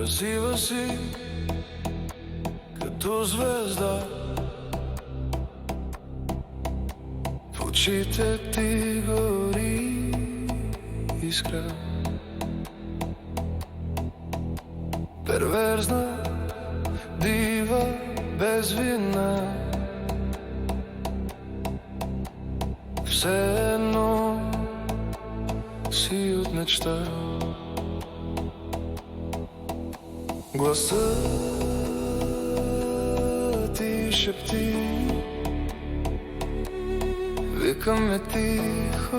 Красива си като звезда, в очите ти гори искра. Перверзна, дива, без вина, все едно си от мечта. Гласът ти шепти, викаме тихо.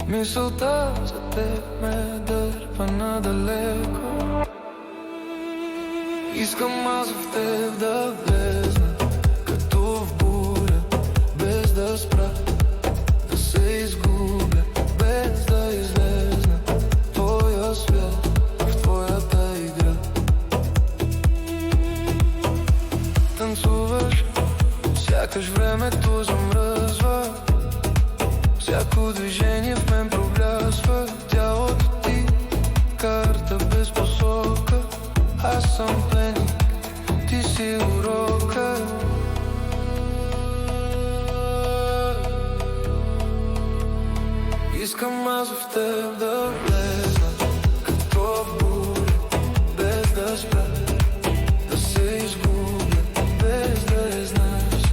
Мисълта за теб ме дърпа надалеко. Искам аз в теб да влезна, като в буря, без да спра, да се изгубя, без да излезна в твоя свят, в твоята игра. Танцуваш, сякаш времето замръзва, всяко движение в мен проблясва. Тялото ти карта без посока, аз съм пленник, ти си урока. Искам аз в теб да влезна, като в буря, без да спра, да се изгубя, без да изнася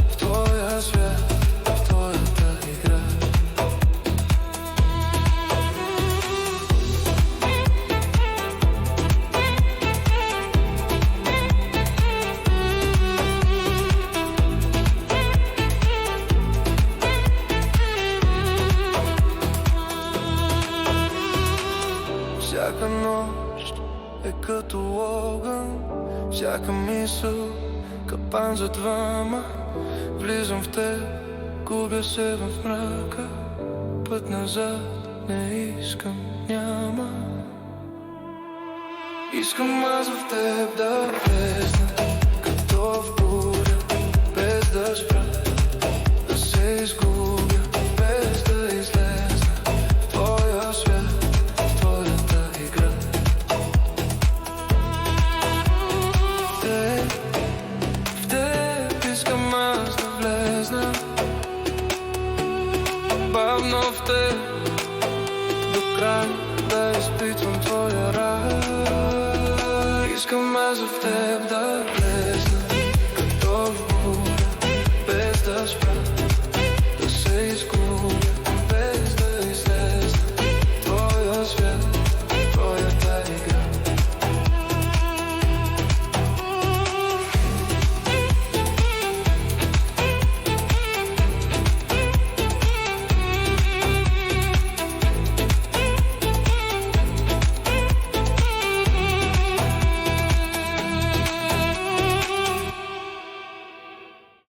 в твоя свят, в твоята игра. Всяка нощ е като огън, всяка мисъл капан за двама. Влизам в теб, губя се в мрака, път назад не искам, няма. Искам аз в теб да влезна, като в буря, без да спра, да се изгубя, без да излезна в твоя свят, в твоята игра. В теб искам аз да влезна, бавно в теб, до край да изпитвам твоя рай. Искам аз в теб да влезна, като в буря, без да спра,